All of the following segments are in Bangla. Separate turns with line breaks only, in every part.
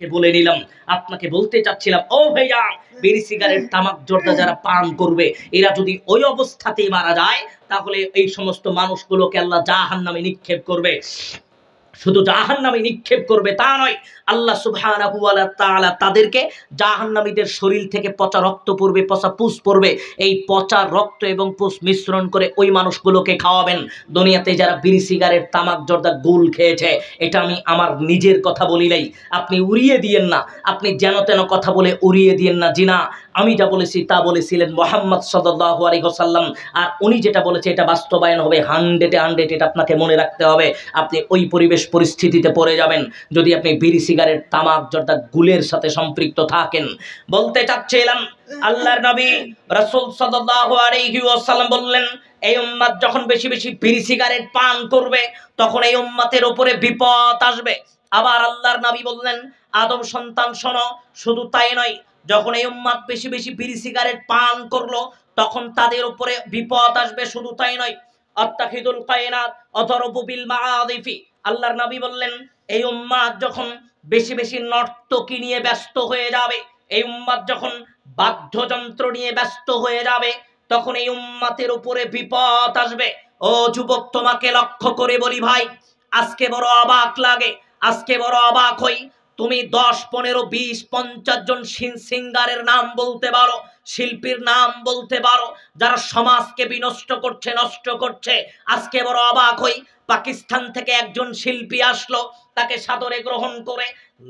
বলে নিলাম। আপনাকে বলতে চাচ্ছিলাম, ও ভাইয়া, বিড়ি সিগারেট তামাক জর্দা যারা পান করবে এরা যদি ওই অবস্থাতেই মারা যায় তাহলে এই সমস্ত মানুষগুলোকে আল্লাহ জাহান্নামে নিক্ষেপ করবে। শুধু জাহান্নামে নিক্ষেপ করবে তা নয়, আল্লাহ সুবহানাহু ওয়া তাআলা তাদেরকে জাহান্নামীদের শরীর থেকে পচা রক্ত পড়বে, পচা পুষ পড়বে, এই পচা রক্ত এবং পুষ মিশ্রণ করে ওই মানুষগুলোকে খাওয়াবেন। দুনিয়াতে যারা বিড়ি সিগারেট তামাক জর্দা গুল খেয়েছে, এটা আমি আমার নিজের কথা বলি নাই, আপনি উড়িয়ে দিয়েন না, আপনি যেন তেন কথা বলে উড়িয়ে দিয়েন না। জি না, আমি যা বলেছি তা বলেছিলেন মুহাম্মদ সাল্লাল্লাহু আলাইহি ওয়াসাল্লাম, আর উনি যেটা বলেছে এটা বাস্তবায়ন হবে 100-100, এটা আপনাকে মনে রাখতে হবে। আপনি ওই পরিবেশ পরিস্থিতিতে পড়ে যাবেন যদি আপনি বিড়ি সিগারেট তামাক জর্দা গুলের সাথে সম্পৃক্ত থাকেন। বলতে চাচ্ছিলাম, আল্লাহর নবী রাসূল সাল্লাল্লাহু আলাইহি ওয়াসাল্লাম বললেন, এই উম্মত যখন বেশি বেশি বিড়ি সিগারেট পান করবে তখন এই উম্মতের উপরে বিপদ আসবে। আবার আল্লাহর নবী বললেন, আদম সন্তান শোনো, শুধু তাই নয়, যখন এই উম্মত বেশি বেশি বিড়ি সিগারেট পান করলো তখন তাদের উপরে বিপদ আসবে। শুধু তাই নয়, আত্তাখিদুল কায়নাত অতরবু বিল মাআদিফি, আল্লাহর নবী বললেন, এই উম্মত যখন বেশি বেশি নর্তকী নিয়ে ব্যস্ত হয়ে যাবে, এই উম্মত যখন বাদ্যযন্ত্র নিয়ে ব্যস্ত হয়ে যাবে তখন এই উম্মতের উপরে বিপদ আসবে। ও যুবক, তোমাকে লক্ষ্য করে বলি ভাই, আজকে বড় অবাক লাগে, আজকে বড় অবাক হই। তুমি 10, 15, 20, 50 জন সিঙ্গারের নাম বলতে পারো, শিল্পীর নাম বলতে পারো যারা সমাজকে বিনষ্ট করছে, নষ্ট করছে। আজকে বড় অবাক হই, পাকিস্তান থেকে একজন শিল্পী আসলো, তাকে সাদরে গ্রহণ করে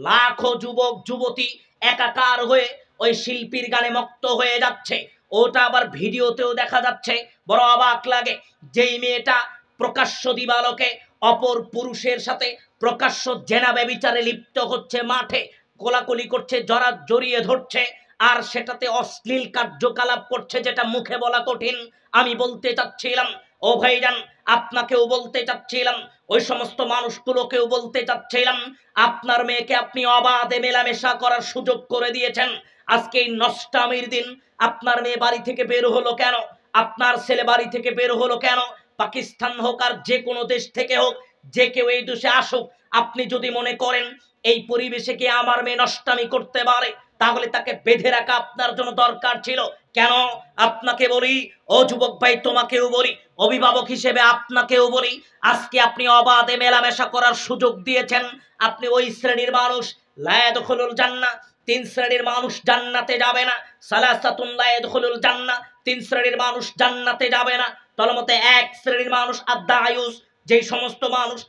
লাখো যুবক যুবতী একাকার হয়ে ওই শিল্পীর গানে মত্ত হয়ে যাচ্ছে। ওটা আবার ভিডিওতেও দেখা যাচ্ছে। বড় অবাক লাগে, যেই মেয়েটা প্রকাশ্য দিবালোকে অপর পুরুষের সাথে প্রকাশ্য জেনা ব্যভিচারে লিপ্ত হচ্ছে, মাঠে কোলাকুলি করছে, জড়িয়ে ধরছে, আর সেটাতে অশ্লীল কার্যকলাপ করছে যেটা মুখে বলা কঠিন। আমি বলতে চাচ্ছিলাম, ও ভাইজান, আপনাকেও বলতে চাচ্ছিলাম, ওই সমস্ত মানুষগুলোকেও বলতে চাচ্ছিলাম, আপনার মেয়েকে আপনি অবাধে মেলামেশা করার সুযোগ করে দিয়েছেন। আজকে এই নষ্টামির দিন আপনার মেয়ে বাড়ি থেকে বের হলো কেন? আপনার ছেলে বাড়ি থেকে বের হলো কেন? পাকিস্তান হোক আর যে কোনো দেশ থেকে হোক, যে কেউ এই দেশে আসুক, আপনি যদি মনে করেন এই পরিবেশে কি আমার মেয়ে নষ্টামি করতে পারে তাহলে তাকে বেঁধে রাখা আপনার জন্য দরকার ছিল কেন? আপনাকে বলি, ও যুবক ভাই, তোমাকেও বলি, অভিভাবক হিসেবে আপনাকেও বলি, আজকে আপনি অবাধে মেলামেশা করার সুযোগ দিয়েছেন। আপনি ওই শ্রেণীর মানুষ, লা ইয়াদখুলুল জান্নাহ, 3 শ্রেণীর মানুষ জান্নাতে যাবে না। সালাসাতুন লা ইয়াদখুলুল জান্নাহ, 3 শ্রেণীর মানুষ জান্নাতে যাবে না। তার মতে 1 শ্রেণীর মানুষ আদ-দায়ুস, যেই সমস্ত মানুষ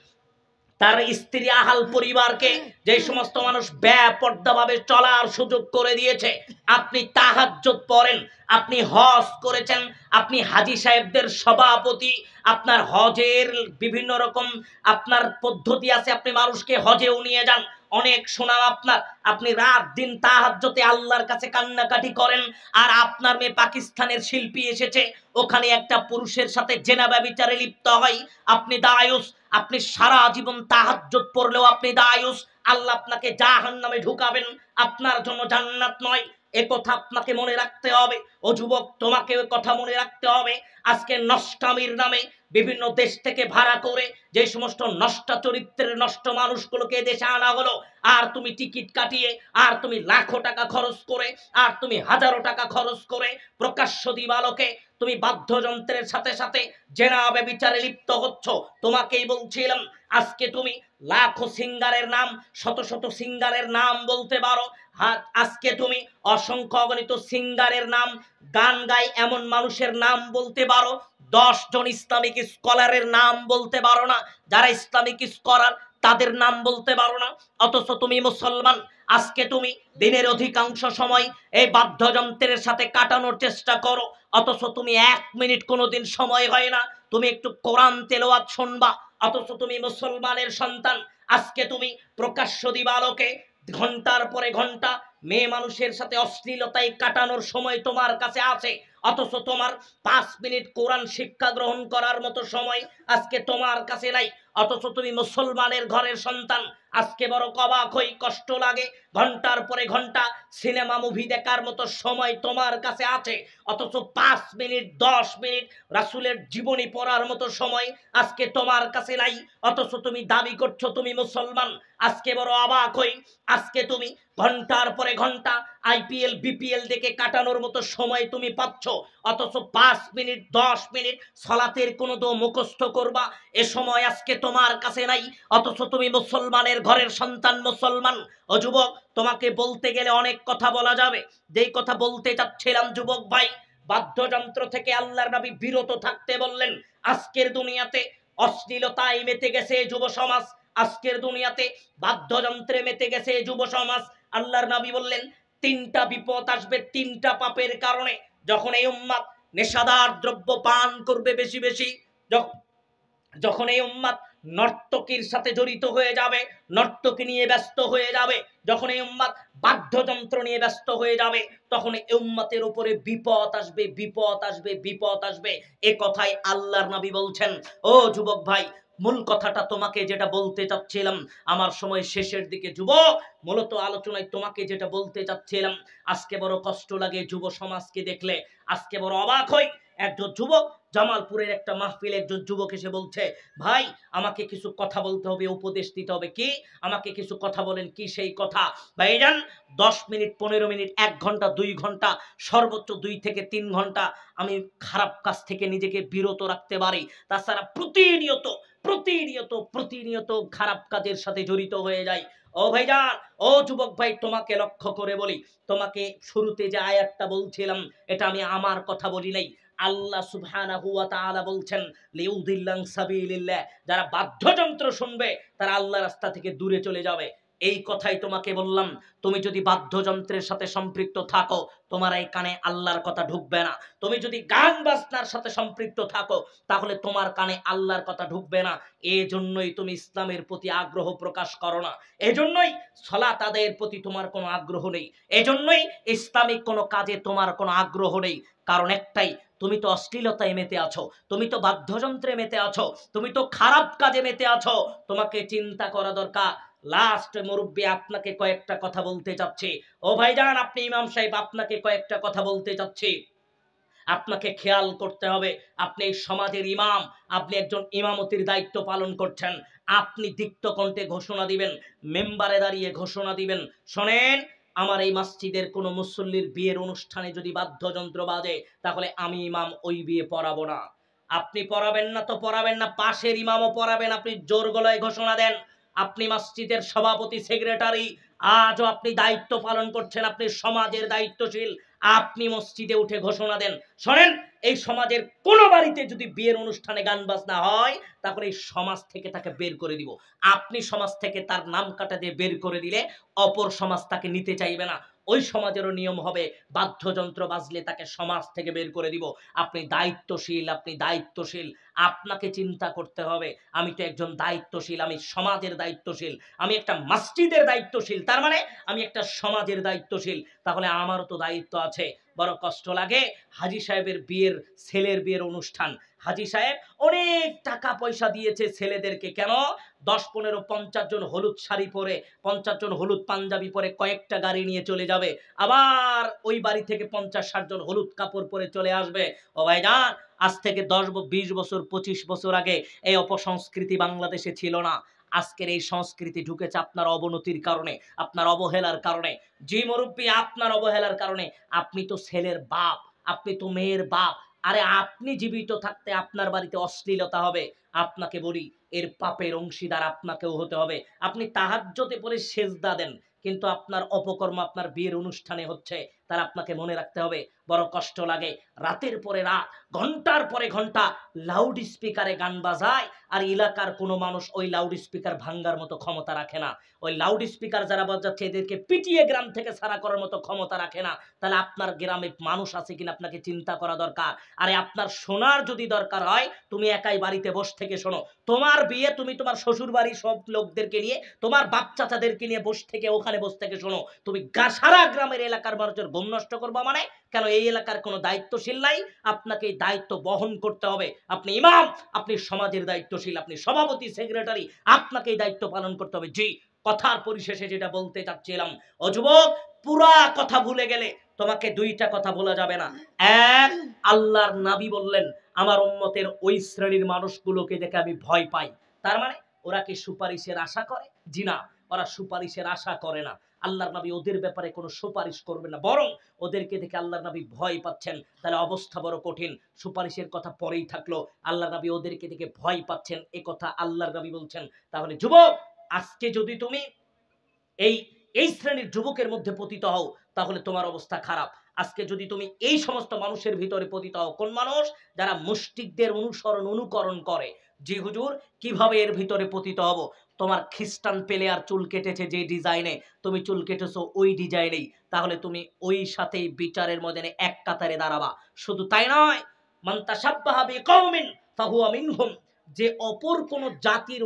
তার স্ত্রী আহাল পরিবারকে, যে সমস্ত মানুষ বেপরদাভাবে চলার সুযোগ করে দিয়েছে। আপনি তাহাজ্জুদ পড়েন, আপনি হজ করেছেন, আপনি হাজী সাহেবদের সভাপতি, আপনার হজের বিভিন্ন রকম আপনার পদ্ধতি আছে, আপনি মানুষকে হজেও নিয়ে যান, অনেক সুনাম আপনার, আপনি রাত দিন তাহাজ্জুদে আল্লাহর কাছে কান্নাকাটি করেন। আর আপনার মেয়ে পাকিস্তানের শিল্পী এসেছে, ওখানে একটা পুরুষের সাথে জেনা ব্যভিচারে লিপ্ত হয়, আপনি দায়ুস। আপনি সারা জীবন তাহাজ্জুদ পড়লেও আপনি দায়ুস। আল্লাহ আপনাকে জাহান্নামে ঢুকাবেন, আপনার জন্য জান্নাত নয়। এ কথা আপনাকে মনে রাখতে হবে। ও যুবক, তোমাকে ওই কথা মনে রাখতে হবে। আজকে নষ্টামির নামে বিভিন্ন দেশ থেকে ভাড়া করে যে সমস্ত নষ্ট চরিত্রের নষ্ট মানুষগুলোকে দেশে আনা হলো, আর তুমি টিকিট কাটিয়ে, আর তুমি লাখো টাকা খরচ করে, আর তুমি হাজারো টাকা খরচ করে প্রকাশ্য দিবালোকে তুমি বাদ্যযন্ত্রের সাথে সাথে জেনা ব্যভিচারে লিপ্ত হচ্ছ। তোমাকেই বলছিলাম, আজকে তুমি লাখো সিঙ্গারের নাম, শত শত সিঙ্গারের নাম বলতে পারো, আজকে তুমি অসংখ্য অগণিত সিঙ্গারের নাম, গান গায় এমন মানুষের নাম বলতে পারো, 10 জন ইসলামিক স্কলারের নাম বলতে পারো না, যারা ইসলামিক স্কলার তাদের নাম বলতে পারো না। অথচ তুমি মুসলমান, আজকে তুমি দিনের অধিকাংশ সময় এই বাদ্যযন্ত্রের সাথে কাটানোর চেষ্টা করো, অথচ তুমি 1 মিনিট কোনোদিন সময় হয় না তুমি একটু কোরআন তেলাওয়াত শুনবা। অথচ তুমি মুসলমানের সন্তান, আজকে তুমি প্রকাশ্য দিবালোকে ঘন্টার পরে ঘন্টা মেয়ে মানুষের সাথে অশ্লীলতায় কাটানোর সময় তোমার কাছে আছে, অথচ তোমার 5 মিনিট কোরআন শিক্ষা গ্রহণ করার মতো সময় আজকে তোমার কাছে নাই। অথচ তুমি মুসলমানের ঘরের সন্তান, আজকে বড় অবাক হই, কষ্ট লাগে। ঘন্টার পরে ঘন্টা সিনেমা মুভি দেখার মতো সময় তোমার কাছে আছে, অথচ 5 মিনিট 10 মিনিট রাসূলের জীবনী পড়ার মতো সময় আজকে তোমার কাছে নাই, অথচ তুমি দাবি করছো তুমি মুসলমান। আজকে বড় অবাক হই, আজকে তুমি ঘন্টার পরে ঘন্টা আইপিএল বিপিএল দেখে কাটানোর মতো সময় তুমি পাচ্ছ, অথচ 5 মিনিট 10 মিনিট সালাতের কোনো দো মুখস্থ করবা এ সময় আজকে তোমার কাছে নাই, অথচ তুমি মুসলমানের ঘরের সন্তান, মুসলমান। ও যুবক, তোমাকে বলতে গেলে অনেক কথা বলা যাবে, যেই কথা বলতে চাচ্ছিলাম যুবক ভাই, বাদ্যযন্ত্র থেকে আল্লাহর নবী বিরত থাকতে বললেন। আজকের দুনিয়াতে অশ্লীলতায় মেতে গেছে যুব সমাজ, আজকের দুনিয়াতে বাদ্যযন্ত্রে মেতে গেছে যুব সমাজ। আল্লাহর নবী বললেন 3টা বিপদ আসবে 3টা পাপের কারণে। যখন এই উম্মত নেশাদার দ্রব্য পান করবে বেশি বেশি, যখন এই উম্মত নর্তকীর সাথে জড়িত হয়ে যাবে, নর্তকী নিয়ে ব্যস্ত হয়ে যাবে, যখন এই উম্মত বাদ্যযন্ত্র নিয়ে ব্যস্ত হয়ে যাবে, তখন এই উম্মতের উপরে বিপদ আসবে, বিপদ আসবে, বিপদ আসবে। এ কথাই আল্লাহর নবী বলছেন। ও যুবক ভাই, মূল কথাটা তোমাকে যেটা বলতে চাচ্ছিলাম, আমার সময় শেষের দিকে যুবক, মূলত আলোচনায় তোমাকে যেটা বলতে চাচ্ছিলাম, আজকে বড় কষ্ট লাগে যুব সমাজকে দেখলে, আজকে বড় অবাক হই। একজন যুবক, জামালপুরের একটা মাহফিলে একজন যুবক এসে বলছে, ভাই আমাকে কিছু কথা বলতে হবে, উপদেশ দিতে হবে। কি? আমাকে কিছু কথা বলেন। কি সেই কথা? ভাইজান, 10 মিনিট 15 মিনিট 1 ঘন্টা 2 ঘন্টা সর্বোচ্চ 2 থেকে 3 ঘন্টা আমি খারাপ কাজ থেকে নিজেকে বিরত রাখতে পারি, তাছাড়া প্রতিনিয়ত প্রতিনিয়ত প্রতিনিয়ত খারাপ কাজের সাথে জড়িত হয়ে যাই। ও ভাইজান, ও যুবক ভাই, তোমাকে লক্ষ্য করে বলি, তোমাকে শুরুতে যে আয়াতটা বলছিলাম এটা আমি আমার কথা বলি নাই, আল্লাহ সুবহানাহু ওয়া তাআলা বলছেন লিউদিল্লান সাবিলিল্লাহ, যারা বাদ্যযন্ত্র শুনবে তারা আল্লাহর রাস্তা থেকে দূরে চলে যাবে। এই কথাই তোমাকে বললাম, তুমি যদি বাদ্যযন্ত্রের সাথে সম্পৃক্ত থাকো তোমার এই কানে আল্লাহর কথা ঢুকবে না। তুমি যদি গান বাজনার সাথে সম্পৃক্ত থাকো তাহলে তোমার কানে আল্লাহর কথা ঢুকবে না। এজন্যই তুমি ইসলামের প্রতি আগ্রহ প্রকাশ করো না, এজন্যই সালাত আদায়ের প্রতি তোমার কোনো আগ্রহ নেই, এজন্যই ইসলামিক কোনো কাজে তোমার কোনো আগ্রহ নেই। কারণ একটাই, তুমি তো অশ্লীলতায় মেতে আছো, তুমি তো বাদ্যযন্ত্রে মেতে আছো, তুমি তো খারাপ কাজে মেতে আছো। তোমাকে চিন্তা করা দরকার। লাস্ট মুরব্বী, আপনাকে কয়েকটা কথা বলতে চাচ্ছি। ও ভাইজান, আপনি ইমাম সাহেব, আপনাকে কয়েকটা কথা বলতে চাচ্ছি। আপনাকে খেয়াল করতে হবে, আপনি সমাজের ইমাম, আপনি একজন ইমামতির দায়িত্ব পালন করছেন। আপনি দীপ্ত কণ্ঠে ঘোষণা দিবেন, মেম্বারে দাঁড়িয়ে ঘোষণা দিবেন, শোনেন, আমার এই মসজিদের কোনো মুসল্লির বিয়ের অনুষ্ঠানে যদি বাদ্যযন্ত্র বাজে তাহলে আমি ইমাম ওই বিয়ে পড়াবো না। আপনি পড়াবেন না তো পড়াবেন না, পাশের ইমামও পড়াবেন, আপনি জোর গলায় ঘোষণা দেন। আপনি মসজিদের সভাপতি, সেক্রেটারি, আজও আপনি দায়িত্ব পালন করছেন, আপনি সমাজের দায়িত্বশীল, আপনি মসজিদে উঠে ঘোষণা দেন, শোনেন, এই সমাজের কোনো বাড়িতে যদি বিয়ের অনুষ্ঠানে গান বাজনা হয় তাহলে এই সমাজ থেকে তাকে বের করে দিব। আপনি সমাজ থেকে তার নাম কাটা দিয়ে বের করে দিলে অপর সমাজ তাকে নিতে চাইবে না। ওই সমাজেরও নিয়ম হবে বাদ্যযন্ত্র বাজলে তাকে সমাজ থেকে বের করে দিব। আপনি দায়িত্বশীল, আপনি দায়িত্বশীল, আপনাকে চিন্তা করতে হবে। আমি তো একজন দায়িত্বশীল, আমি সমাজের দায়িত্বশীল, আমি একটা মসজিদের দায়িত্বশীল, তার মানে আমি একটা সমাজের দায়িত্বশীল, তাহলে আমারও তো দায়িত্ব আছে। বড় কষ্ট লাগে, হাজী সাহেবের বিয়ের, ছেলের বিয়ের অনুষ্ঠান, হাজী সাহেব অনেক টাকা পয়সা দিয়েছে ছেলেদেরকে, কেন? 10 15 50 জন হলুদ শাড়ি পরে, 50 জন হলুদ পাঞ্জাবি পরে কয়েকটা গাড়ি নিয়ে চলে যাবে, আবার ওই বাড়ি থেকে 50 60 জন হলুদ কাপড় পরে চলে আসবে। ও ভাইজান, আজ থেকে 10 20 বছর 25 বছর আগে এই অপসংস্কৃতি বাংলাদেশে ছিল না। আজকের এই সংস্কৃতি ঢুকেছে আপনার অবনতির কারণে, আপনার অবহেলার কারণে। জি মুরব্বী, আপনার অবহেলার কারণে। আপনি তো ছেলের বাপ, আপনি তো মেয়ের বাপ, আরে আপনি জীবিত থাকতে আপনার বাড়িতে অশ্লীলতা হবে, আপনাকে বলি এর পাপের অংশীদার আপনাকেও হতে হবে। আপনি তাহাজ্জুদে পড়ে সেজদা দেন, কিন্তু আপনার অপকর্ম আপনার বিয়ের অনুষ্ঠানে হচ্ছে, তার আপনাকে মনে রাখতে হবে। বড় কষ্ট লাগে, রাতের পরে রাত, ঘন্টার পরে ঘন্টা লাউড স্পিকারে গান বাজায়, আর এলাকার কোনো মানুষ ওই লাউড স্পিকার ভাঙ্গার মতো ক্ষমতা রাখে না। ওই লাউড স্পিকার যারা বাজাচ্ছে এদেরকে পিটিয়ে গ্রাম থেকে ছাড়া করার মতো ক্ষমতা রাখে না। তাহলে আপনার গ্রামে মানুষ আছে কিনা আপনাকে চিন্তা করা দরকার। আরে আপনার শোনার যদি দরকার হয় তুমি একাই বাড়িতে বসে থেকে শোনো, তোমার বিয়ে তুমি তোমার শ্বশুর বাড়ির সব লোকদেরকে নিয়ে, তোমার বাপ চাচাদেরকে নিয়ে বসে থেকে, ওখানে বসে থেকে শোনো। তুমি সারা গ্রামের এলাকার মানুষের ঘুম নষ্ট করবা মানে? কেন? এই এলাকার কোনো দায়িত্বশীল নাই, আপনাকে এই দায়িত্ব বহন করতে হবে। আপনি ইমাম, আপনি সমাজের দায়িত্বশীল, আপনি সভাপতি, সেক্রেটারি, আপনাকে এই দায়িত্ব পালন করতে হবে। জি, কথার পরিশেষে যেটা বলতে চাচ্ছিলাম, ও যুবক, পুরা কথা ভুলে গেলে তোমাকে দুইটা কথা বলা যাবে না। এক, আল্লাহর নবী বললেন আমার উম্মতের ওই শ্রেণীর মানুষগুলোকে দেখে আমি ভয় পাই। তার মানে ওরা কি সুপারিশের আশা করে? জি না, ওরা সুপারিশের আশা করে না। আল্লাহর নবী ওদের ব্যাপারে কোনো সুপারিশ করবে না, বরং ওদেরকে দেখে আল্লাহর নবী ভয় পাচ্ছেন। তাহলে অবস্থা বড় কঠিন। সুপারিশের কথা পরেই থাকলো, আল্লাহর নবী ওদেরকে দেখে ভয় পাচ্ছেন, এ কথা আল্লাহর নবী বলছেন। তাহলে যুবক, আজকে যদি তুমি এই এই শ্রেণীর যুবকের মধ্যে পতিত হও, তাহলে তোমার অবস্থা খারাপ। আজকে যদি তুমি এই সমস্ত মানুষের ভিতরে পতিত হও, কোন মানুষ? যারা মুশরিকদের অনুকরণ করে। জি হুজুর, কিভাবে এর ভিতরে পতিত হব? তোমার খ্রিস্টান পেলে আর চুল কেটেছে যে ডিজাইনে, তুমি চুল কেটেছো ওই ডিজাইনেই, তাহলে তুমি ওই সাথেই বিচারের ময়দানে এক কাতারে দাঁড়াবা। শুধু তাই নয়, মান তাশাব্বাহা বিকওমিন ফাহুয়া মিনহুম, যে অপর কোন জাতির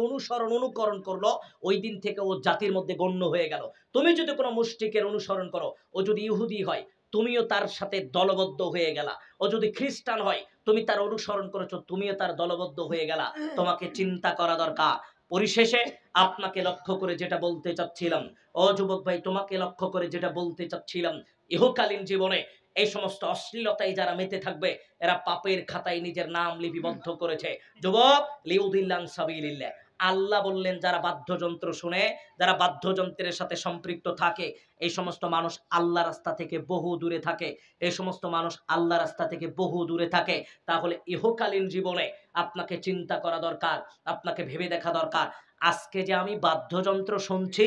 অনুকরণ করলো, ওই দিন থেকে ও জাতির মধ্যে গণ্য হয়ে গেল। তুমি যদি কোনো মুশরিকের অনুসরণ করো, ও যদি ইহুদি হয়, তুমিও তার সাথে দলবদ্ধ হয়ে গেলা। ও যদি খ্রিস্টান হয়, তুমি তার অনুসরণ করেছো, তুমিও তার দলবদ্ধ হয়ে গেলা। তোমাকে চিন্তা করা দরকার। পরিশেষে আপনাকে লক্ষ্য করে যেটা বলতে চাচ্ছিলাম, ও যুবক ভাই, তোমাকে লক্ষ্য করে যেটা বলতে চাচ্ছিলাম, ইহকালীন জীবনে এই সমস্ত অশ্লীলতায় যারা মেতে থাকবে, এরা পাপের খাতায় নিজের নাম লিপিবদ্ধ করেছে। যুবক, লিউদিল্লান সাবিলিল্লাহ, আল্লাহ বললেন যারা বাদ্যযন্ত্র শুনে, যারা বাদ্যযন্ত্রের সাথে সম্পৃক্ত থাকে, এই সমস্ত মানুষ আল্লাহ রাস্তা থেকে বহু দূরে থাকে। এই সমস্ত মানুষ আল্লাহ রাস্তা থেকে বহু দূরে থাকে। তাহলে ইহকালীন জীবনে আপনাকে চিন্তা করা দরকার, আপনাকে ভেবে দেখা দরকার, আজকে যে আমি বাদ্যযন্ত্র শুনছি,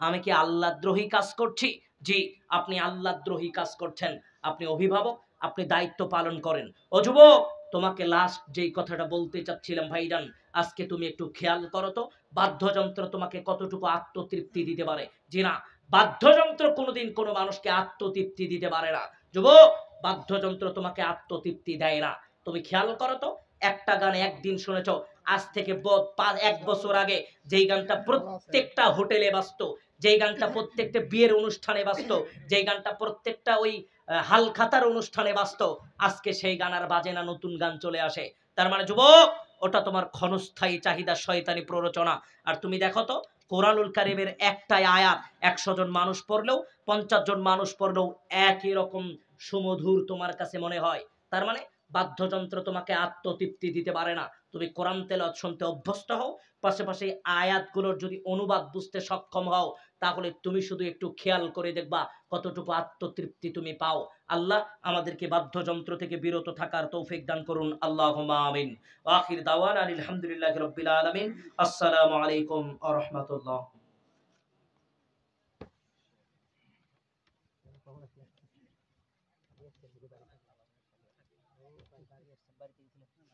আমি কি আল্লাহদ্রোহী কাজ করছি? জি, আপনি আল্লাহদ্রোহী কাজ করছেন। আপনি অভিভাবক, আপনি দায়িত্ব পালন করেন। ও যুবক, তোমাকে লাস্ট যেই কথাটা বলতে চাচ্ছিলাম ভাইজান, আজকে তুমি একটু খেয়াল করো তো, বাদ্যযন্ত্র তোমাকে কতটুকু আত্মতৃপ্তি দিতে পারে? জি না, বাদ্যযন্ত্র কোনোদিন কোনো মানুষকে আত্মতৃপ্তি দিতে পারে না। যুবক, বাদ্যযন্ত্র তোমাকে আত্মতৃপ্তি দেয় না। তুমি খেয়াল করো তো, একটা গান একদিন শুনেছো, আজ থেকে 1 বছর আগে যেই গানটা প্রত্যেকটা হোটেলে বাজতো, যেই গানটা প্রত্যেকটা বিয়ের অনুষ্ঠানে বাজতো, যেই গানটা প্রত্যেকটা ওই হালখাতার অনুষ্ঠানে বাজতো, আজকে সেই গান আর বাজে না, নতুন গান চলে আসে। তার মানে যুবক, ওটা তোমার ক্ষণস্থায়ী চাহিদা, শয়তানি প্ররোচনা। আর তুমি দেখো তো, কোরআনুল কারীমের একটাই আয়াত 100 জন মানুষ পড়লেও, 50 জন মানুষ পড়লেও একই রকম সুমধুর তোমার কাছে মনে হয়। তার মানে বাদ্যযন্ত্র তোমাকে আত্মতৃপ্তি দিতে পারে না। তুমি কোরআন তেলাওয়াত শুনতে অভ্যস্ত হও, পাশাপাশি আয়াতগুলোর যদি অনুবাদ বুঝতে সক্ষম হও, তাহলে তুমি শুধু একটু খেয়াল করে দেখবা কতটুকু আত্মতৃপ্তি তুমি পাও। আল্লাহ আমাদেরকে বাদ্যযন্ত্র থেকে বিরত থাকার তৌফিক দান করুন। আল্লাহুম্মা আমিন। ওয়া আখির দাওয়ানা আলহামদুলিল্লাহি রাব্বিল আলামিন। আসসালামু আলাইকুম ওয়া রাহমাতুল্লাহ।